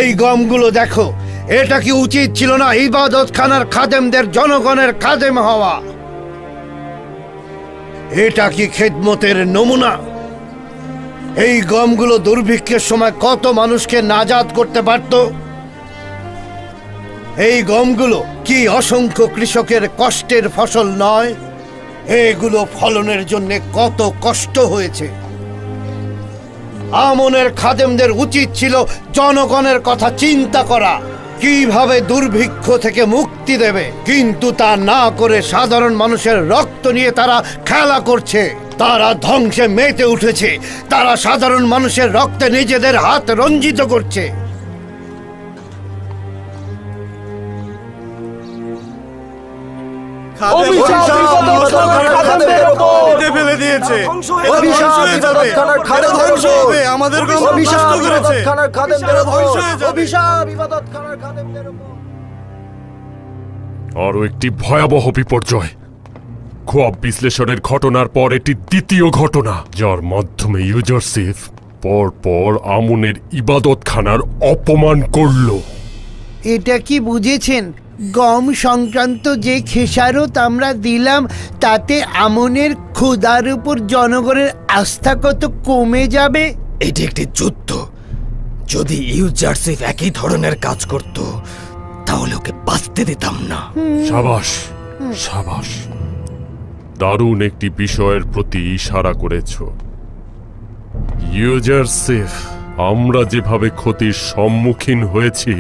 এই গমগুলো দেখো, এটা কি উচিত ছিল না ইবাদতখানার খাদেমদের জনগণের খাদেম হওয়া? এটা কি খেদমতের নমুনা? এই গমগুলো দুর্ভিক্ষের সময় কত মানুষকে নাজাত করতে পারত? এই গমগুলো কি অসংখ্য কৃষকের কষ্টের ফসল নয়? এগুলো ফলনের জন্য কত কষ্ট হয়েছে। আমনের খাদেমদের উচিত ছিল জনগণের কথা চিন্তা করা, কিভাবে দুর্ভিক্ষ থেকে মুক্তি দেবে, কিন্তু তা না করে সাধারণ মানুষের রক্ত নিয়ে তারা খেলা করছে। তারা ধ্বংসে মেতে উঠেছে। তারা সাধারণ মানুষের রক্তে নিজেদের হাত রঞ্জিত করছে। আরো একটি ভয়াবহ বিপর্যয়। খোয়াব বিশ্লেষণের ঘটনার পর এটি দ্বিতীয় ঘটনা, যার মাধ্যমে ইউজারশিপ পরপর আমুনের ইবাদতখানার অপমান করল। এটা কি বুঝেছেন? গম সংক্রান্ত যে খেসারত আমরা দিলাম তাতে আমনের ক্ষুধার উপর জনগণের আস্থা কত কমে যাবে। এটি একটি যুদ্ধ। যদি ইউজারশিপ একই ধরনের কাজ করত তাহলে ওকে বাঁচতে দিতাম না। সাবাস সাবাস, দারুণ একটি বিষয়ের প্রতি ইশারা করেছ। ইউজারশিপ, আমরা যেভাবে ক্ষতির সম্মুখীন হয়েছি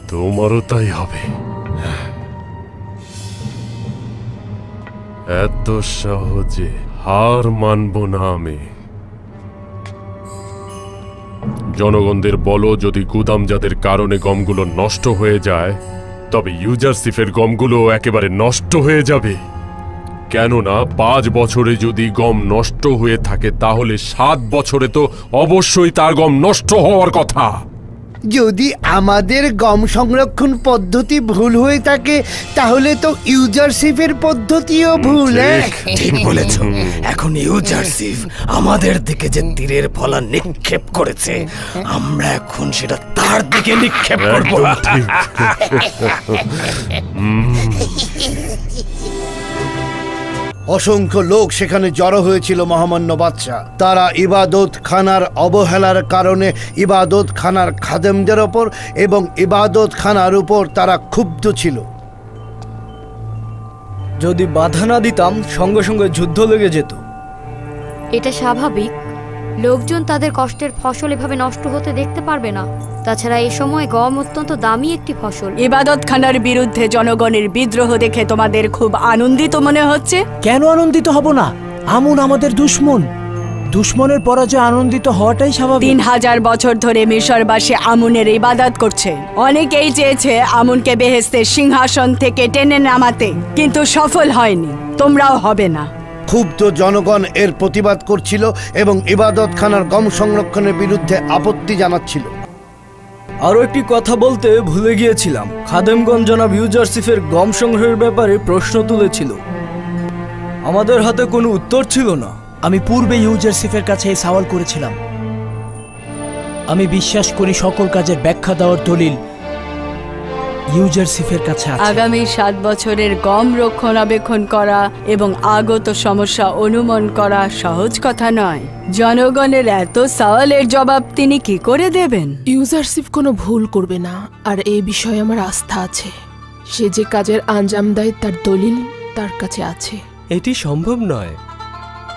তোমারও তাই হবে। এত সহজে হার মানব না আমি। জনগণদের বলো, যদি গুদামজাতের কারণে গমগুলো নষ্ট হয়ে যায় তবে ইউজারশিপের গমগুলো একেবারে নষ্ট হয়ে যাবে। কেননা 5 বছরে যদি গম নষ্ট হয়ে থাকে তাহলে 7 বছরে তো অবশ্যই তার গম নষ্ট হওয়ার কথা। যদি আমাদের গম সংরক্ষণ পদ্ধতি ভুল হয়ে থাকে তাহলে তো ইউজারশিপের পদ্ধতিও ভুল। ঠিক বলেছ। এখন ইউজারশিপ আমাদের দিকে যে তীরের ফলা নিক্ষেপ করেছে, আমরা এখন সেটা তার দিকে নিক্ষেপ করব। অসংখ্য লোক সেখানে জড়ো হয়েছিল মহামান্য বাদশা। তারা ইবাদত খানার অবহেলার কারণে ইবাদত খানার খাদেমদের ওপর এবং ইবাদত খানার উপর তারা ক্ষুব্ধ ছিল। যদি বাধা না দিতাম সঙ্গে সঙ্গে যুদ্ধ লেগে যেত। এটা স্বাভাবিক। লোকজন তাদের কষ্টের ফসল এভাবে নষ্ট হতে দেখতে পারবে না। তাছাড়া এই সময় গম অত্যন্ত দামি একটি ফসল। ইবাদতখানার বিরুদ্ধে জনগণের বিদ্রোহ দেখে তোমাদের খুব আনন্দিত মনে হচ্ছে। কেন আনন্দিত হব না? আমুন আমাদের দুশমন। দুশমনের পরাজয় আনন্দিত হওয়াটাই স্বাভাবিক। 3000 বছর ধরে মিশরবাসী আমুনের ইবাদত করছে। অনেকেই চেয়েছে আমুনকে বেহেশতের সিংহাসন থেকে টেনে নামাতে, কিন্তু সফল হয়নি। তোমরাও হবে না। ক্ষুব্ধ জনগণ এর প্রতিবাদ করছিল এবং ইবাদতখানার গম সংরক্ষণের বিরুদ্ধে আপত্তি জানাচ্ছিল। আরো একটি কথা বলতে ভুলে গিয়েছিলাম। খাদেমগণ জনাব ইউজারশিপের গম সংগ্রহের ব্যাপারে প্রশ্ন তুলেছিল। আমাদের হাতে কোনো উত্তর ছিল না। আমি পূর্বে ইউজারশিপের কাছে এই সওয়াল করেছিলাম। আমি বিশ্বাস করি সকল কাজের ব্যাখ্যা দেওয়ার দলিল ইউজারশিপের কাছে আছে। আগামী 7 বছরের গম রক্ষণাবেক্ষণ করা এবং আগত সমস্যা অনুমান করা সহজ কথা নয়। জনগণের এত সওয়ালের জবাব তিনি কি করে দেবেন? ইউজারশিপ কোনো ভুল করবে না, আর এই বিষয়ে আমার আস্থা আছে। সে যে কাজের আঞ্জাম দেয় তার দলিল তার কাছে আছে। এটি সম্ভব নয়।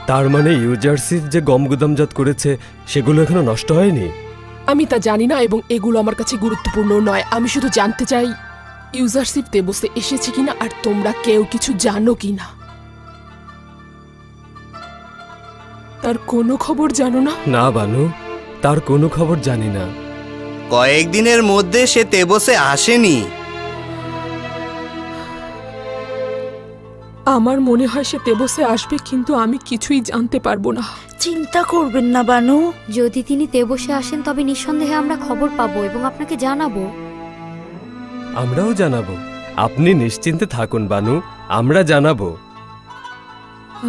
তার মানে ইউজারশিপ যে গম গুদামজাত করেছে সেগুলো এখনো নষ্ট হয়নি? আমি তা জানি না এবং এগুলো আমার কাছে গুরুত্বপূর্ণ নয়। আমি শুধু জানতে চাই ইউজারশিপ তেবসে এসেছে কিনা আর তোমরা কেউ কিছু জানো কিনা। তার কোনো খবর জানো না? না বানু, তার কোনো খবর জানি না। কয়েকদিনের মধ্যে সে তেবসে আসেনি। আমার মনে হয় সে তেবসে আসবে, কিন্তু আমি কিছুই জানতে পারবো না। চিন্তা করবেন না বানু। যদি তিনি তেবসে আসেন তবে নিঃসন্দেহে আমরা খবর পাবো এবং আপনাকে জানাবো। আমরাও জানাবো। আপনি নিশ্চিন্তে থাকুন বানু, আমরা জানাবো।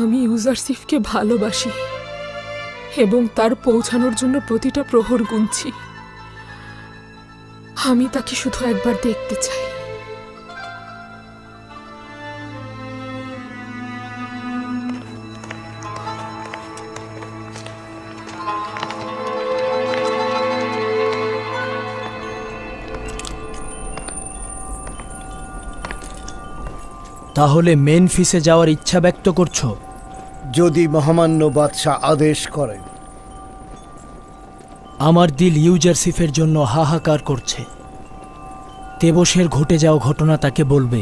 আমি ইউজারশিপকে ভালোবাসি এবং তার পৌঁছানোর জন্য প্রতিটা প্রহর গুনছি। আমি তাকে শুধু একবার দেখতে চাই। তাহলে মেনফিসে যাওয়ার ইচ্ছা ব্যক্ত করছো? যদি মহামান্য বাদশাহ আদেশ করেন। আমার দিল ইউজারসিফের জন্য হাহাকার করছে। তেবসের ঘটে যাওয়া ঘটনা তাকে বলবে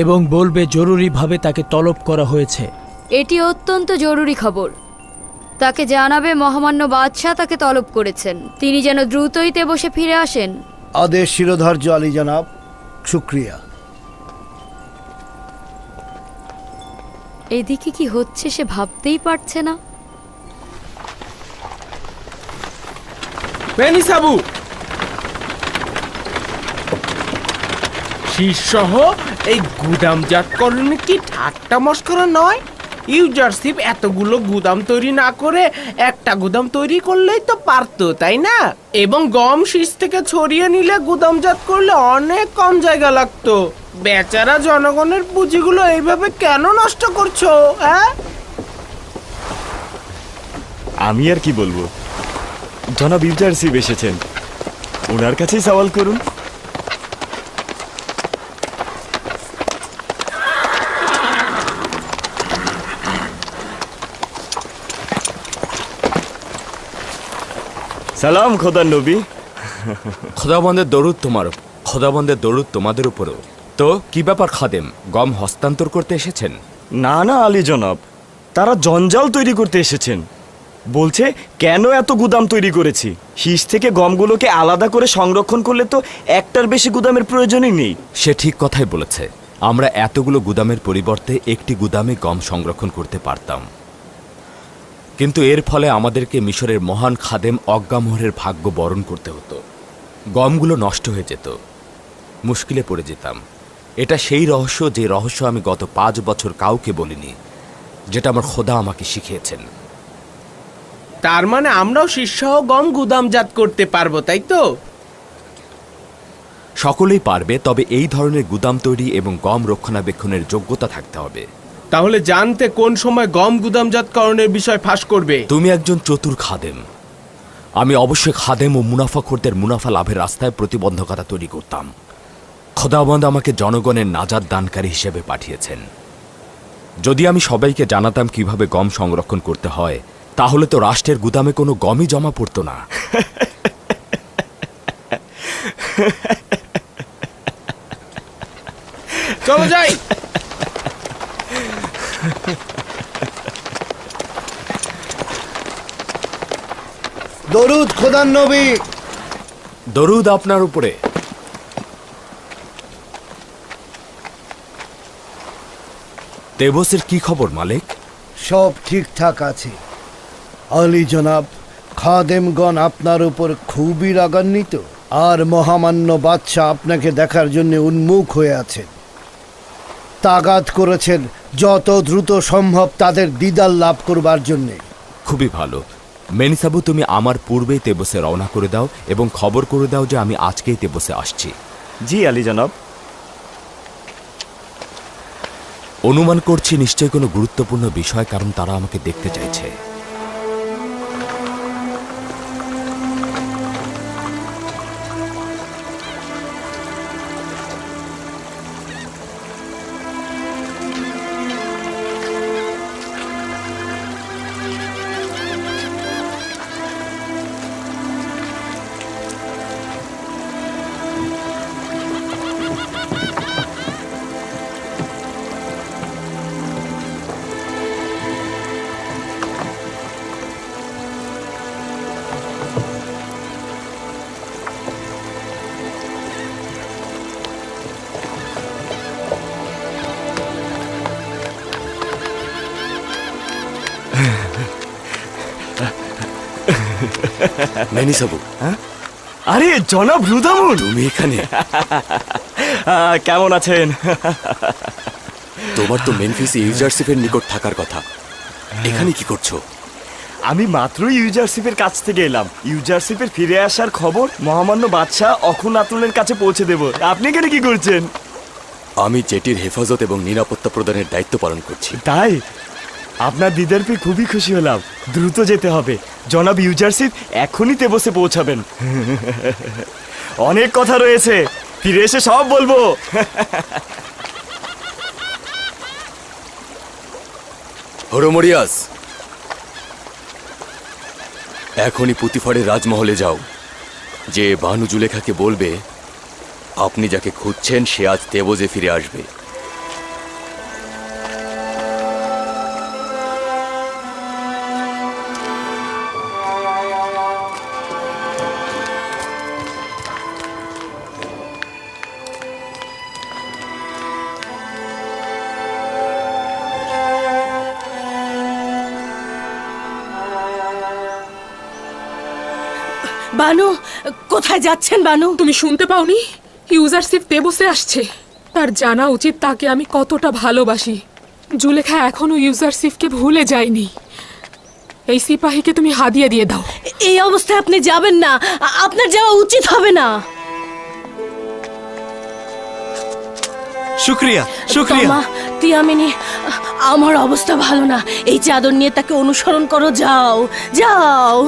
এবং বলবে জরুরিভাবে তাকে তলব করা হয়েছে। এটি অত্যন্ত জরুরি খবর। তাকে জানাবে মহামান্য বাদশাহ তাকে তলব করেছেন, তিনি যেন দ্রুতই তেবসে ফিরে আসেন। আদেশ শিরোধার্য আলী জনাব, শুক্রিয়া। এদিকে কি হচ্ছে সে ভাবতেই পারছে না। সাবু শীর্ষহ এই গুদামজাতকরণ কি ঠাট্টা মস্করা নয়? ইউজারশিপ এতগুলো গুদাম তৈরি না করে একটা গুদাম তৈরি করলেই তো পারতো, তাই না? এবং গম শীষ থেকে ছড়িয়ে নিলে গুদামজাত করলে অনেক কম জায়গা লাগতো। বেচারা জনগণের পুঁজিগুলো এইভাবে কেন নষ্ট করছো? হ্যাঁ, আমি আর কি বলবো, জনাব ইউজারশিপ এসেছেন, ওনার কাছেই সওয়াল করুন। সালাম খোদার নবী। খোদাবন্দের দরুদ তোমার, খোদাবন্দের দরুদ তোমাদের উপরও। তো কি ব্যাপার খাদেম, গম হস্তান্তর করতে এসেছেন? না না আলী জনাব, তারা জঞ্জাল তৈরি করতে এসেছেন। বলছে কেন এত গুদাম তৈরি করেছি, শীষ থেকে গমগুলোকে আলাদা করে সংরক্ষণ করলে তো একটার বেশি গুদামের প্রয়োজনই নেই। সে ঠিক কথাই বলেছে। আমরা এতগুলো গুদামের পরিবর্তে একটি গুদামে গম সংরক্ষণ করতে পারতাম, কিন্তু এর ফলে আমাদেরকে মিশরের মহান খাদেম অজ্ঞামোহরের ভাগ্য বরণ করতে হতো। গমগুলো নষ্ট হয়ে যেত, মুশকিলে পড়ে যেতাম। এটা সেই রহস্য যে রহস্য আমি গত 5 বছর কাউকে বলিনি, যেটা আমার খোদা আমাকে শিখিয়েছেন। তার মানে আমরাও শীর্ষহ গম গুদামজাত করতে পারবো, তাই তো? সকলেই পারবে, তবে এই ধরনের গুদাম তৈরি এবং গম রক্ষণাবেক্ষণের যোগ্যতা থাকতে হবে। তাহলে জানতে কোন সময় গম গুদামজাতকরণের বিষয় ফাঁস করবে? তুমি একজন চতুর খাদেম। আমি অবশ্যই খাদেম ও মুনাফাখোরদের মুনাফা লাভের রাস্তায় প্রতিবন্ধকতা তৈরি করতাম। খোদাবন্দ আমাকে জনগণের নাজাত দানকারী হিসেবে পাঠিয়েছেন। যদি আমি সবাইকে জানাতাম কিভাবে গম সংরক্ষণ করতে হয়, তাহলে তো রাষ্ট্রের গুদামে কোনো গমই জমা পড়তো না। চলো যাই। দরুদ খোদার নবী। দরুদ আপনার উপরে। তেবসের কি খবর মালিক? সব ঠিকঠাক আছে আলী জনাব। খাদেমগণ আপনার উপর খুবই রাগান্বিত, আর মহামান্য বাদশাহ আপনাকে দেখার জন্য উন্মুখ হয়ে আছেন। তাগাদ করেছেন যত দ্রুত সম্ভব তাদের দিদার লাভ করবার জন্যে। খুবই ভালো। মেনিসাবু, তুমি আমার পূর্বেই তেবসে রওনা করে দাও এবং খবর করে দাও যে আমি আজকেই তেবসে আসছি। জি আলী জনাব। অনুমান করছি নিশ্চয়ই কোনো গুরুত্বপূর্ণ বিষয়, কারণ তারা আমাকে দেখতে চাইছে। মেনিসাবু। আরে জনাব রুদামুল, তুমি এখানে? কেমন আছেন? তোমার তো মেনফিসে ইউজারশিপের নিকট থাকার কথা, এখানে কি করছো? আমি মাত্রই ইউজারশিপের কাছ থেকে এলাম। ইউজারশিপের ফিরে আসার খবর মহামান্য বাদশাহ অখুনাতুনের কাছে পৌঁছে দেব। আপনি এখানে কি করছেন? আমি জেটির হেফাজত এবং নিরাপত্তা প্রদানের দায়িত্ব পালন করছি। তাই আপনার দিদার পেয়ে খুবই খুশি হলাম। দ্রুত যেতে হবে, জনাব ইউজারশিপ এখনই তেবসে পৌঁছাবেন। অনেক কথা রয়েছে, ফিরে এসে সব বলবো। হরমরিয়াস, এখনই পুতিফারের রাজমহলে যাও, যে বানু জুলেখাকে বলবে আপনি যাকে খুঁজছেন সে আজ তেবজে ফিরে আসবে। বানু, কোথায় যাচ্ছেন বানু? তুমি শুনতে পাওনি? ইউজারশিপ তেবসে আসছে। তার জানা উচিত তাকে আমি কতটা ভালোবাসি। জুলেখা এখনো ইউজারশিপকে ভুলে যায়নি। এই সিপাহীকে তুমি হাদিয়া দিয়ে দাও। এই অবস্থায় আপনি যাবেন না, আপনার যাওয়া উচিত হবে না। শুক্রিয়া শুক্রিয়া। তিয়ামিনি, আমার অবস্থা ভালো না। এই চাদর নিয়ে তাকে অনুসরণ করো, যাও যাও।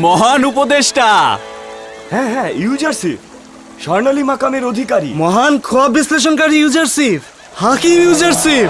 মহান উপদেষ্টা। হ্যাঁ হ্যাঁ, ইউজারশিপ স্বর্ণালী মাকামের অধিকারী, মহান খোয়াব বিশ্লেষণকারী ইউজারশিপ, হাকিম ইউজারশিপ।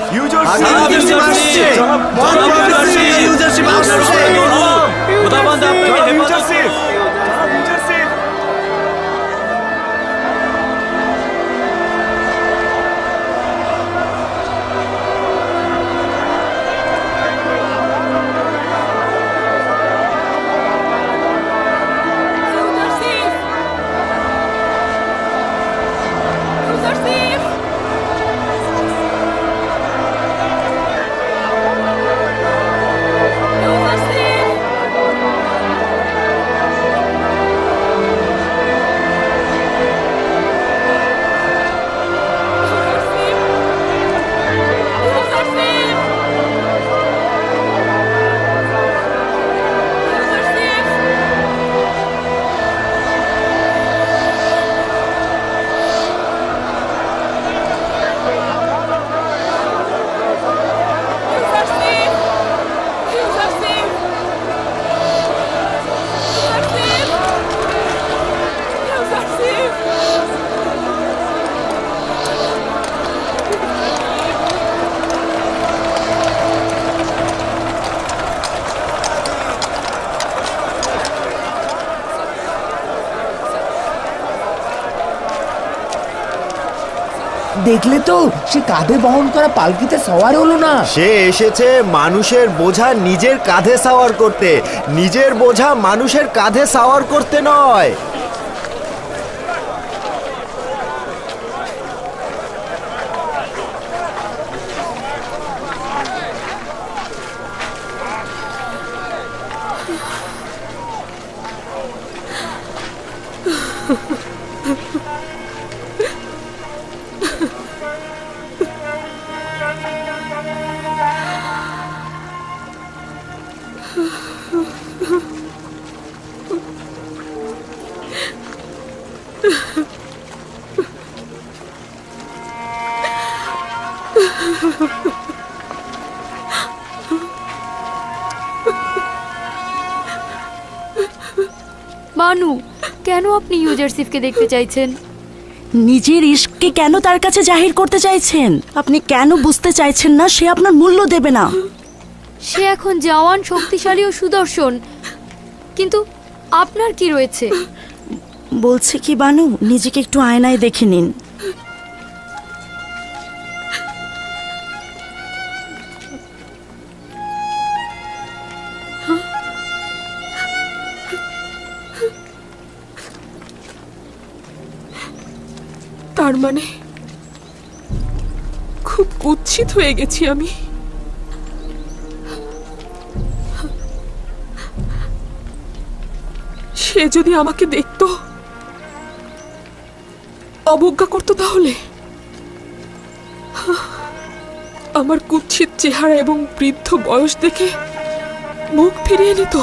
দেখলে তো, সে কাঁধে বহন করা পালকিতে সওয়ার হলো না। সে এসেছে মানুষের বোঝা নিজের কাঁধে সাওয়ার করতে, নিজের বোঝা মানুষের কাঁধে সাওয়ার করতে নয়। বানু, কেন আপনি ইউজারশিপকে দেখতে চাইছেন? নিজের ইশককে কেন তার কাছে জাহির করতে চাইছেন? আপনি কেন বুঝতে চাইছেন না সে আপনার মূল্য দেবে না? সে এখন জওয়ান, শক্তিশালী ও সুদর্শন, কিন্তু আপনার কি রয়েছে? বলছে কি বানু, নিজেকে একটু আয়নায় দেখে নিন। তার মানে খুব কুৎসিত হয়ে গেছি আমি। সে যদি আমাকে দেখতো, অবজ্ঞা করতো, তাহলে আমার কুৎসিত চেহারা এবং বৃদ্ধ বয়স দেখে মুখ ফিরিয়ে নিত।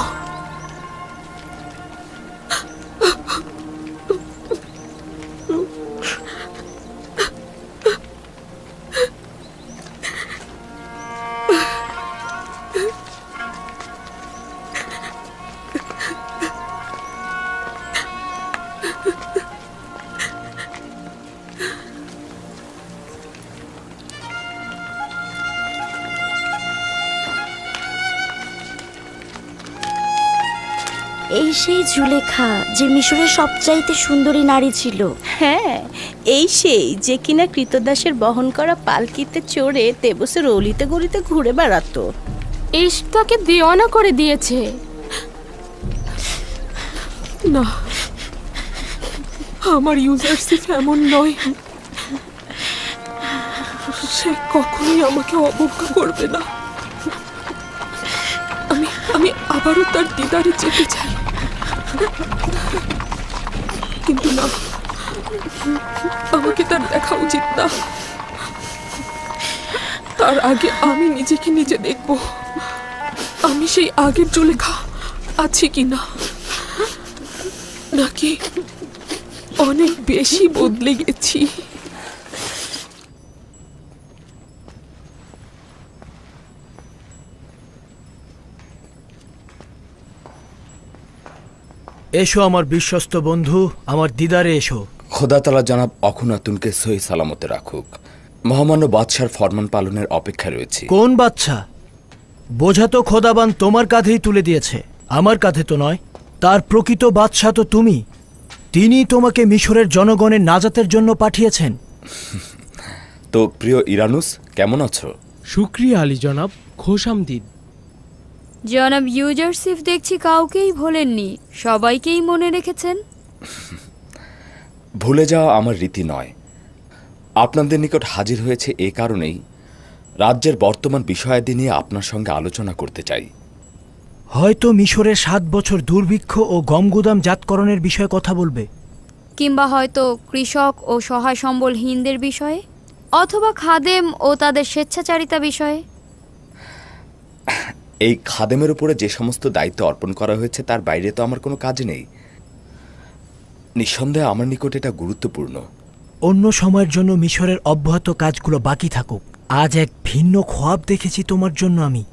এই সেই জুলেখা যে মিশরের সবচাইতে সুন্দরী নারী ছিল। হ্যাঁ, এই সেই যে কিনা কৃতদাসের বহন করা পালকিতে চড়ে তেবসের অলিতে গলিতে ঘুরে বেড়াতো। ইশক তাকে দেওয়ানা করে দিয়েছে। না, আমার ইউজারশিপ এমন নয়। সে কখনোই আমাকে অবজ্ঞা করবে না। আমি আবারও তার দিদারে যেতে চাই, কিন্তু না, আমাকে তার দেখা উচিত না। তার আগে আমি নিজেকে নিজে দেখব, আমি সেই আগের জুলেখা আছি কিনা, নাকি অনেক বেশি বদলে গেছি। এসো আমার বিশ্বস্ত বন্ধু, আমার দিদারে এসো। খোদা তাআলা জনাব অখুনাতুনকে সহি সালামতে রাখুক। মহামান্য বাদশার ফরমান পালনের অপেক্ষা রয়েছে। কোন বাদশা? বোঝা তো খোদাবান তোমার কাঁধেই তুলে দিয়েছে, আমার কাঁধে তো নয়। তার প্রকৃত বাদশা তো তুমি। তিনি তোমাকে মিশরের জনগণের নাজাতের জন্য পাঠিয়েছেন। তো প্রিয় ইরানুস, কেমন আছো? শুক্রিয়া আলী জনাব, খোশামদিদ। জনাব ইউজারশিপ দেখছি কাউকেই ভোলেননি, সবাইকেই মনে রেখেছেন। ভুলে যাওয়া আমার রীতি নয়। আপনাদের নিকট হাজির হয়েছে এ কারণেই, রাজ্যের বর্তমান বিষয়াদি নিয়ে আপনার সঙ্গে আলোচনা করতে চাই। হয়তো মিশরের 7 বছর দুর্ভিক্ষ ও গমগুদাম জাতকরণের বিষয়ে কথা বলবে, কিংবা হয়তো কৃষক ও সহায় সম্বলহীনদের বিষয়ে, অথবা খাদেম ও তাদের স্বেচ্ছাচারিতা বিষয়ে। এই খাদেমের উপরে যে সমস্ত দায়িত্ব অর্পণ করা হয়েছে তার বাইরে তো আমার কোনো কাজ নেই। নিঃসন্দেহে আমার নিকট এটা গুরুত্বপূর্ণ। অন্য সময়ের জন্য মিশরের অব্যাহত কাজগুলো বাকি থাকুক। আজ এক ভিন্ন খোয়াব দেখেছি তোমার জন্য আমি।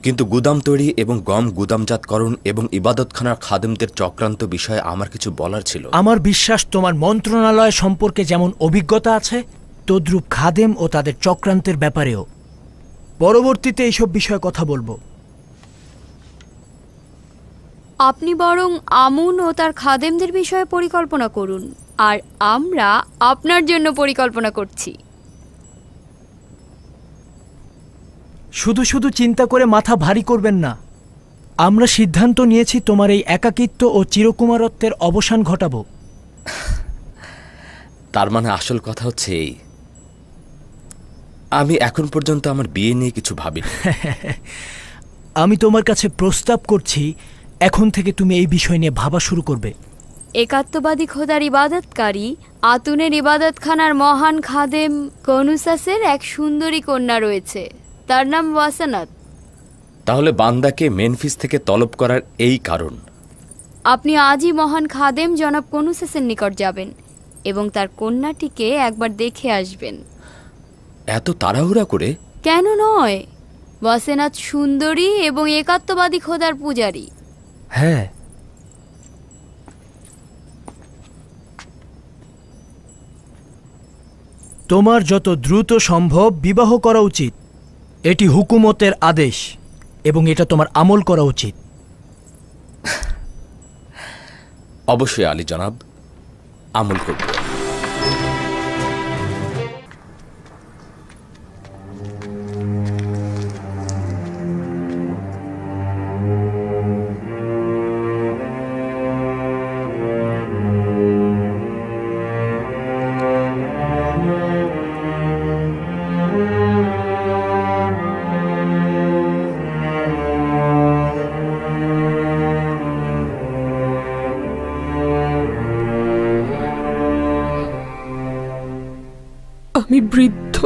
কিন্তু গুদাম তৈরি এবং গম গুদামজাতকরণ এবং ইবাদতখানার খাদেমদের চক্রান্ত বিষয়ে আমার কিছু বলার ছিল। আমার বিশ্বাস তোমার মন্ত্রণালয় সম্পর্কে যেমন অভিজ্ঞতা আছে, তদ্রূপ খাদেম ও তাদের চক্রান্তের ব্যাপারেও। পরবর্তীতে এইসব বিষয়ে কথা বলবো। আপনি বরং আমুন ও তার খাদেমদের বিষয়ে পরিকল্পনা করুন, আর আমরা আপনার জন্য পরিকল্পনা করছি। শুধু শুধু চিন্তা করে মাথা ভারী করবেন না। আমরা সিদ্ধান্ত নিয়েছি তোমার এই একাকিত্ব ও চিরকুমারত্বের অবসান ঘটাবো। তার মানে আসল কথা হচ্ছে এই, আমি এখন পর্যন্ত আমার বিয়ে নিয়ে কিছু ভাবিনি। আমি তোমার কাছে প্রস্তাব করছি, এখন থেকে তুমি এই বিষয় নিয়ে ভাবা শুরু করবে। একাত্মবাদী খোদার ইবাদতকারী আতুনের ইবাদতখানার মহান খাদেম কনুসাসের এক সুন্দরী কন্যা রয়েছে, তার নাম ওয়াসানাত। তাহলে বান্দাকে মেনফিস থেকে তলব করার এই কারণ। আপনি আজই মহান খাদেম জনাব কনুসাসের নিকট যাবেন এবং তার কন্যাটিকে একবার দেখে আসবেন। এত তাড়াহুড়া করে? কেন নয়, ওয়াসানাত সুন্দরী এবং একাত্মবাদী খোদার পূজারী। হ্যাঁ, তোমার যত দ্রুত সম্ভব বিবাহ করা উচিত। এটি হুকুমতের আদেশ এবং এটা তোমার আমল করা উচিত। অবশ্যই আলী জনাব, আমল করব। আমি বৃদ্ধ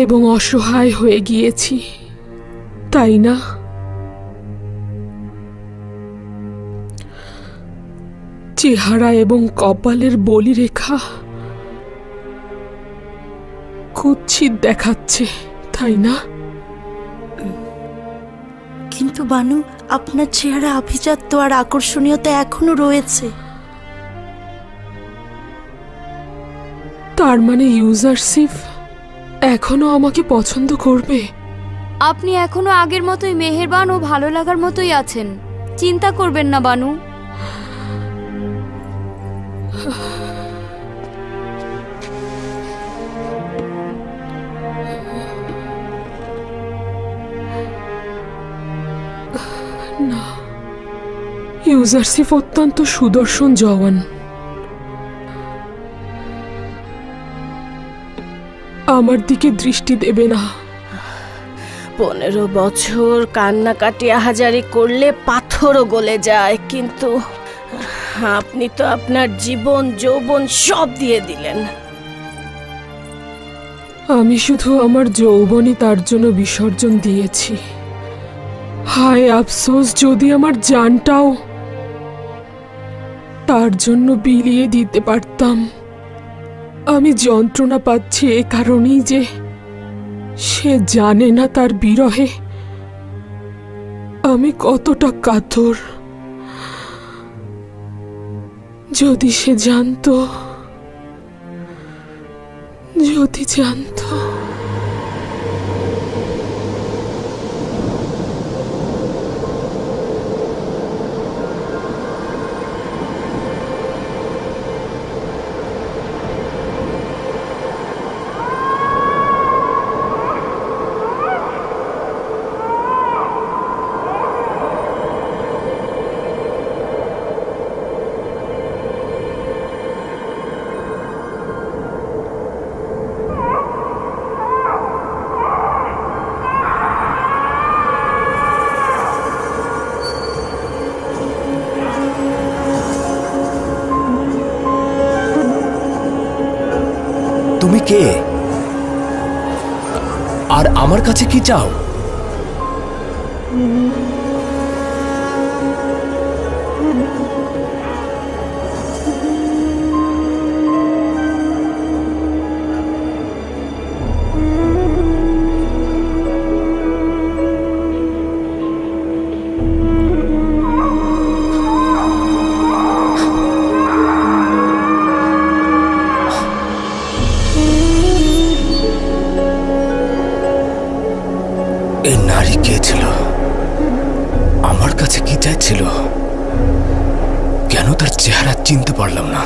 এবং অসহায় হয়ে গিয়েছি, তাই না? চেহারা এবং কপালের বলিরেখা কুৎসিত দেখাচ্ছে, তাই না? কিন্তু বানু, আপনার চেহারা আভিজাত্য আর আকর্ষণীয়তা এখনো রয়েছে। তার মানে ইউজারশিপ এখনো আমাকে পছন্দ করবে? আপনি এখনো আগের মতোই মেহেরবান ও ভালো লাগার মতোই আছেন, চিন্তা করবেন না বানু। না, ইউজারশিপ অত্যন্ত সুদর্শন জওয়ান। আমার দিকে দৃষ্টি দেবে না। 15 বছর কান্নাকাটি আহাজারি করলে পাথরও গলে যায়, কিন্তু আপনি তো আপনার জীবন যৌবন সব দিয়ে দিলেন। আমি শুধু আমার যৌবনই তার জন্য বিসর্জন দিয়েছি। হায় আফসোস, যদি আমার জানটাও তার জন্য বিলিয়ে দিতে পারতাম। আমি যন্ত্রণা পাচ্ছি এ কারণেই যে সে জানে না তার বিরহে আমি কতটা কাতর। যদি সে জানতো, যদি জানতো। তুমি কে? আর আমার কাছে কি চাও? এই নারী কে ছিল? আমার কাছে কি চাইছিল? কেন তার চেহারা চিনতে পারলাম না?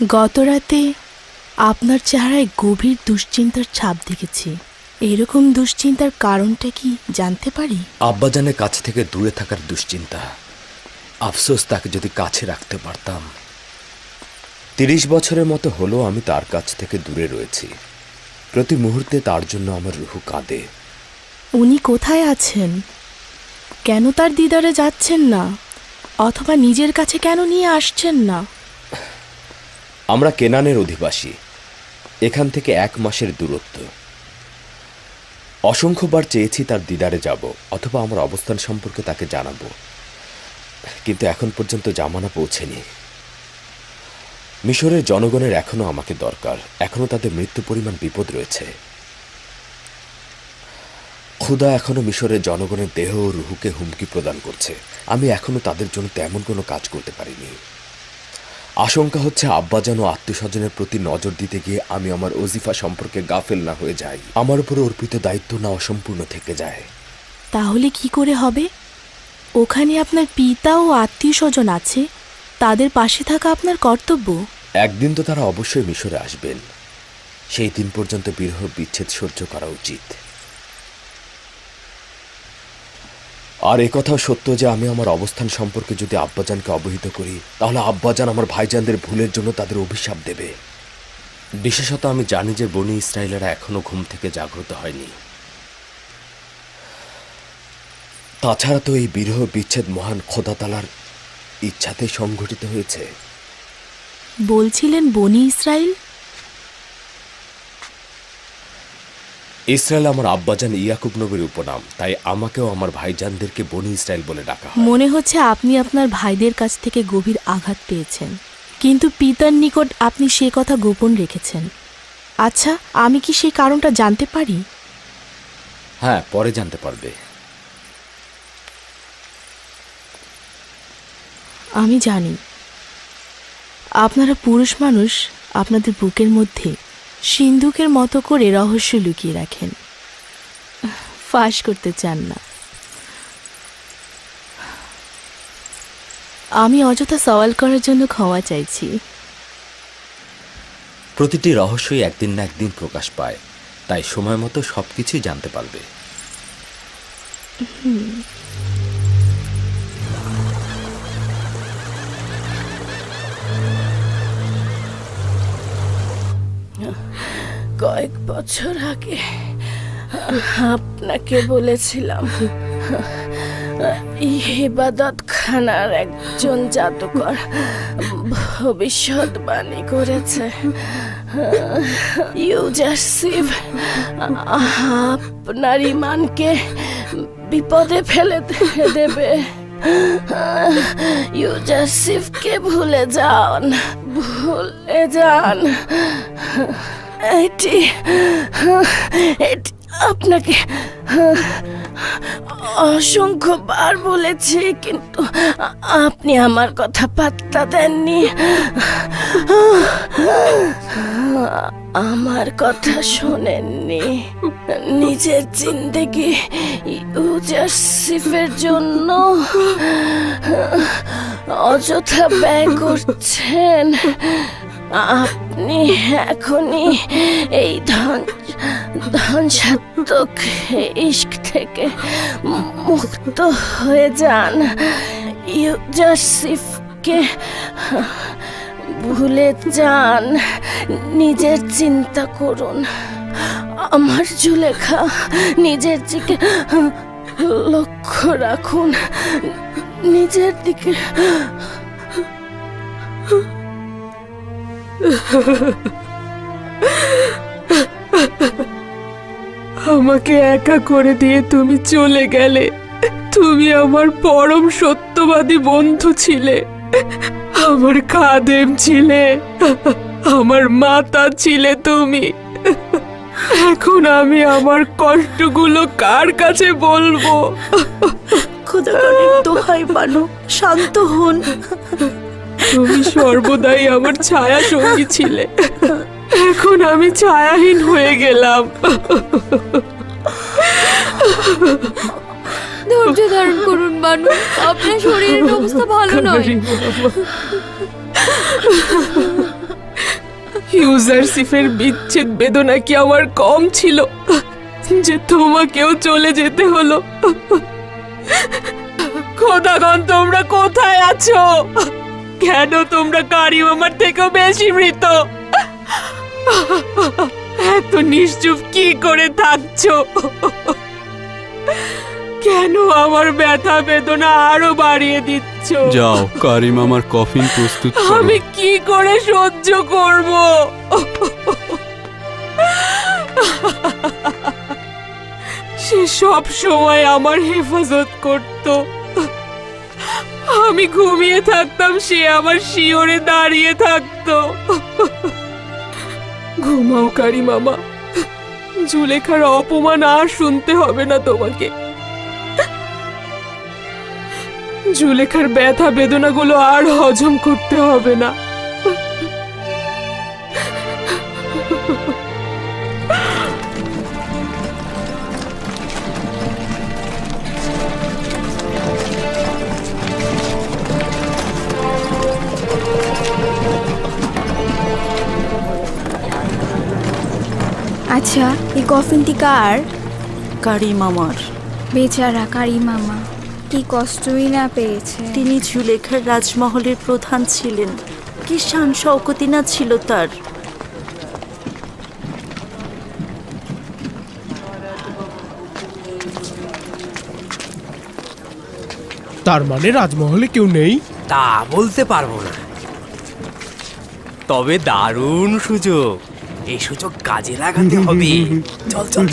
গতরাতে আপনার চেহারায় গভীর দুশ্চিন্তার ছাপ দেখেছি। এরকম দুশ্চিন্তার কারণটা কি জানতে পারি? আব্বাজানের কাছ থেকে দূরে থাকার দুশ্চিন্তা। আফসোস, তাকে যদি কাছে রাখতে পারতাম। 30 বছরের মতো হলো আমি তার কাছ থেকে দূরে রয়েছি। প্রতি মুহূর্তে তার জন্য আমার রুহু কাঁদে। উনি কোথায় আছেন? কেন তার দিদারে যাচ্ছেন না? অথবা নিজের কাছে কেন নিয়ে আসছেন না? আমরা কেনানের অধিবাসী। এখান থেকে 1 মাসের দূরত্ব। অসংখ্যবার চেয়েছি তার দিদারে যাব অথবা আমার অবস্থান সম্পর্কে তাকে জানাবো, কিন্তু এখন পর্যন্ত জামানা পৌঁছেনি। মিশরের জনগণের এখনো আমাকে দরকার। এখনো তাদের মৃত্যু পরিমাণ বিপদ রয়েছে। খুদা এখনো মিশরের জনগণের দেহ ও রুহুকে হুমকি প্রদান করছে। আমি এখনো তাদের জন্য তেমন কোনো কাজ করতে পারিনি। আশঙ্কা হচ্ছে আব্বাজান ও আত্মীয়স্বজনের প্রতি নজর দিতে গিয়ে আমি আমার ওজিফা সম্পর্কে গাফেল না হয়ে যাই। আমার উপরে অর্পিত দায়িত্ব না অসম্পূর্ণ থেকে যায়। তাহলে কি করে হবে? ওখানে আপনার পিতা ও আত্মীয় স্বজন আছে, তাদের পাশে থাকা আপনার কর্তব্য। একদিন তো তারা অবশ্যই মিশরে আসবেন। সেই দিন পর্যন্ত বিরহ বিচ্ছেদ সহ্য করা উচিত। আর একথাও সত্য যে আমি আমার অবস্থান সম্পর্কে যদি আব্বাজানকে অবহিত করি, তাহলে আব্বাজান আমার ভাইজানদের ভুলের জন্য তাদের অভিশাপ দেবে। বিশেষত আমি জানি যে বনি ইসরায়েলেরা এখনো ঘুম থেকে জাগ্রত হয়নি। তাছাড়া তো এই বিরহ বিচ্ছেদ মহান খোদা তাআলার ইচ্ছাতে সংঘটিত হয়েছে। বলছিলেন বনি ইসরায়েল? ইসরায়েল আমার আব্বাজান ইয়াকুব নবীর উপনাম, তাই আমাকেও আমার ভাইজানদেরকে বনি ইসরায়েল বলে ডাকা হয়। মনে হচ্ছে আপনি আপনার ভাইদের কাছ থেকে গভীর আঘাত পেয়েছেন, কিন্তু পিতার নিকট আপনি সে কথা গোপন রেখেছেন। আচ্ছা, আমি কি সেই কারণটা জানতে পারি? হ্যাঁ, পরে জানতে পারবে। আমি জানি আপনারা পুরুষ মানুষ আপনাদের বুকের মধ্যে সিন্ধুকের মতো করে রহস্য লুকিয়ে রাখেন, ফাঁস করতে চান না। আমি অযথা সওয়াল করার জন্য ক্ষমা চাইছি। প্রতিটি রহস্যই একদিন না একদিন প্রকাশ পায়, তাই সময় মতো সবকিছুই জানতে পারবে। কয়েক বছর আগে আপনাকে বলেছিলাম ইবাদত খানার একজন জাদুকর ভবিষ্যৎবাণী করেছে ইউজারসিফ আপনার ঈমানকে বিপদে ফেলে দেবে। ইউজারসিফকে ভুলে যান, ভুলে যান। এটি আপনাকে অসংখ্যবার বলেছি, কিন্তু আপনি আমার কথা পাত্তা দেননি। আমার কথা শোনেননি। নিজের জিন্দেগি ইউজারসিফের জন্য অযথা ব্যয় করছেন। আপনি এখনই এই ধ্বংসাত্মক ইশক থেকে মুক্ত হয়ে যান। ইউজারসিফকে ভুলে যান, নিজের চিন্তা করুন। আমার জুলেখা, নিজের দিকে লক্ষ্য রাখুন, নিজের দিকে। আমাকে একা করে দিয়ে তুমি চলে গেলে। তুমি আমার পরম সত্যবাদী বন্ধু ছিলে, আমার খাদেম ছিলে, আমার মাতা ছিলে তুমি। এখন আমি আমার কষ্টগুলো কার কাছে বলবো? খোদার দোহাই বানো, শান্ত হন। তুমি সর্বদাই আমার ছায়া সঙ্গী ছিলে, এখন আমি ছায়াহীন হয়ে গেলাম। ধৈর্য ধারণ করুন বানু, আপনার শরীরের অবস্থা ভালো নয়। ইউজারশিপের বিচ্ছেদ বেদনা কি আমার কম ছিল যে তোমাকেও চলে যেতে হলো? খোদাগণ, তোমরা কোথায় আছো? কেন তোমরা কারিম আমার থেকেও বেশি মৃত? এত নিশ্চুপ কি করে থাকছো? কেন আমার ব্যথা বেদনা আরো বাড়িয়ে দিচ্ছ? যাও, কারিম আমার কফিন প্রস্তুত করো। আমি কি করে সহ্য করব? সে সব সময় আমার হেফাজত করত। আমি ঘুমিয়ে থাকতাম, সে আমার শিওরে দাঁড়িয়ে থাকতো। ঘুমাও কারিম মামা, জুলেখার অপমান আর শুনতে হবে না তোমাকে। জুলেখার ব্যথা বেদনাগুলো আর হজম করতে হবে না। আচ্ছা, এই কফিনটি কার? কারিম আমার। বেচারা কারিম মামা, কি কষ্টই না পেয়েছে। তিনি জুলেখার রাজমহলের প্রধান ছিলেন, কি শান শওকতি না ছিল তার। তার মানে রাজমহলে কেউ নেই? তা বলতে পারবো না, তবে দারুণ সুযোগ। এই সুযোগ কাজে লাগাতে হবে। চল চল।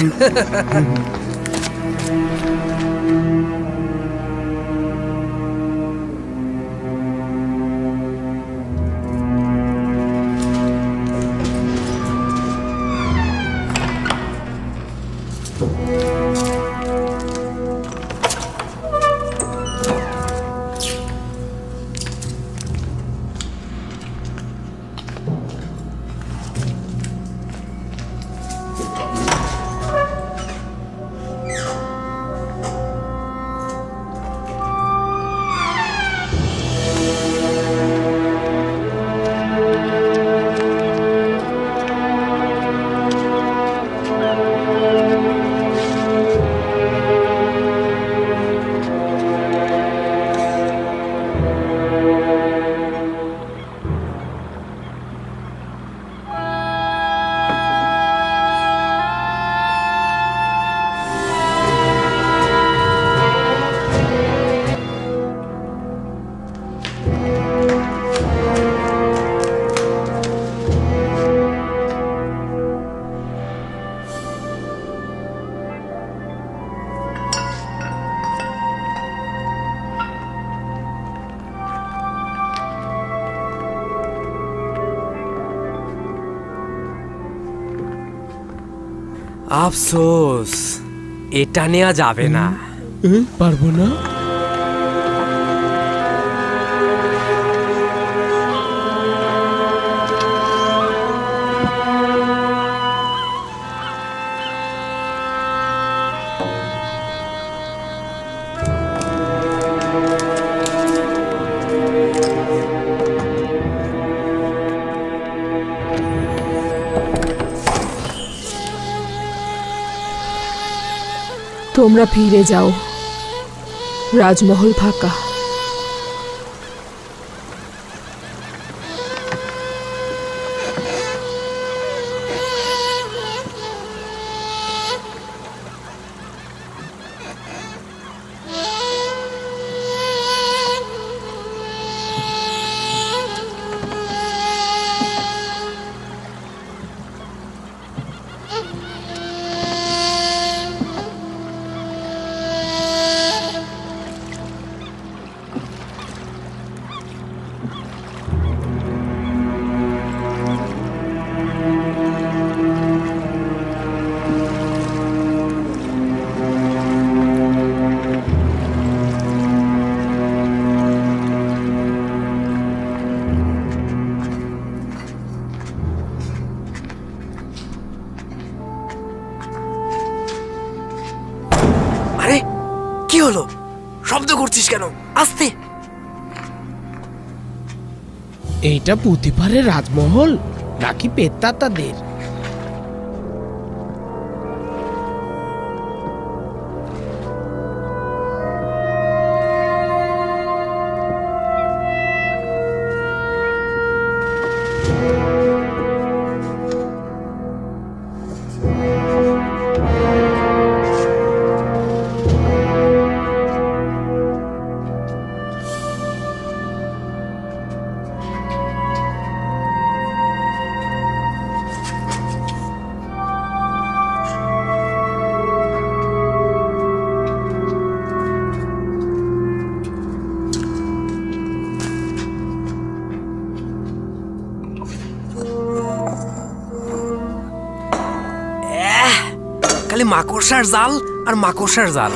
আফসোস, এটা নেওয়া যাবে না। পারবো না। তোমরা ফিরে যাও, রাজমহল ফাঁকা। কি হলো? শব্দ করছিস কেন? আস্তে। এইটা পুঁতিপাড়ের রাজমহল। নাকি পেত্তাতাদের? খালি মাকড়সার জাল আর মাকড়সার জাল।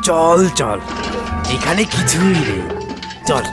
চল চল, এখানে কিছুই নেই, চল।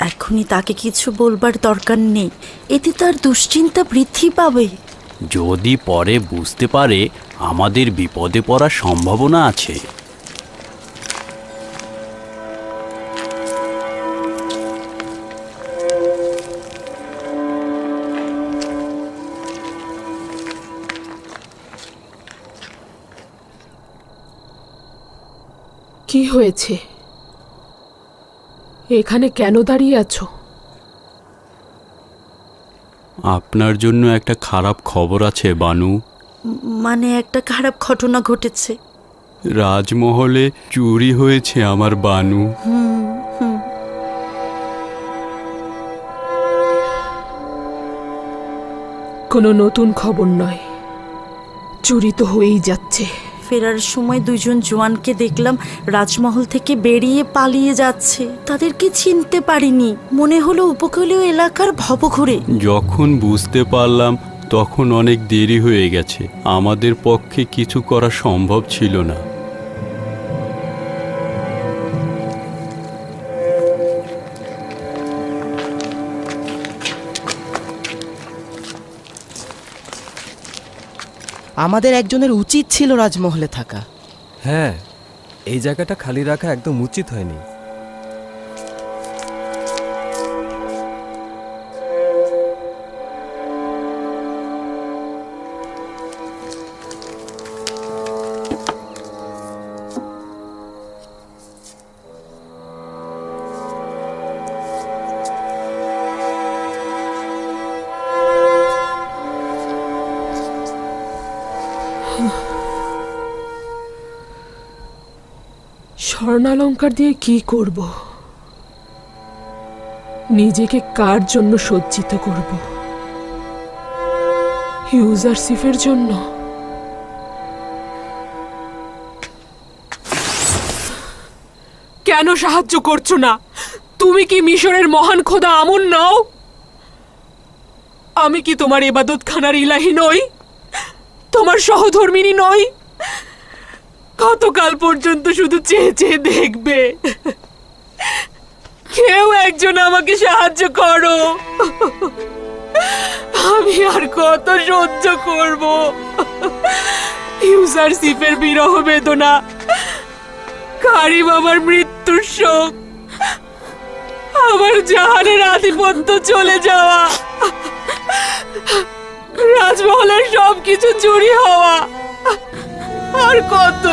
এখনই তাকে কিছু বলবার দরকার নেই, এতে তার দুশ্চিন্তা বৃদ্ধি পাবে। যদি পরে বুঝতে পারে আমাদের বিপদে পড়ার সম্ভাবনা আছে। কি হয়েছে? এখানে কেন দাঁড়িয়ে আছো? আপনার জন্য একটা খারাপ খবর আছে বানু। মানে একটা খারাপ ঘটনা ঘটেছে। রাজমহলে চুরি হয়েছে আমার বানু। কোনো নতুন খবর নয়, চুরি তো হয়েই যাচ্ছে। ফেরার সময় দুজন জওয়ানকে দেখলাম রাজমহল থেকে বেরিয়ে পালিয়ে যাচ্ছে। তাদেরকে চিনতে পারিনি, মনে হলো উপকূলীয় এলাকার ভবঘুরে। যখন বুঝতে পারলাম তখন অনেক দেরি হয়ে গেছে, আমাদের পক্ষে কিছু করা সম্ভব ছিল না। আমাদের একজনের উচিত ছিল রাজমহলে থাকা। হ্যাঁ, এই জায়গাটা খালি রাখা একদম উচিত হয়নি। স্বর্ণালঙ্কার দিয়ে কি করব? নিজেকে কার জন্য সজ্জিত করব? ইউজারসিফের জন্য? কেন সাহায্য করছো না? তুমি কি মিশরের মহান খোদা আমুন নও? আমি কি তোমার ইবাদতখানার ইলাহি নই? তোমার সহধর্মিনী নই? কতকাল পর্যন্ত শুধু চেয়ে চেয়ে দেখবে? কেউ একজন আমাকে সাহায্য করো। আমি আর কত সহ্য করব? ইউজারসিফের বিরহ বেদনা, কারিম আমার মৃত্যুর শোক, আমার জাহানের আধিপত্য চলে যাওয়া, রাজমহলের সবকিছু চুরি হওয়া, আর কত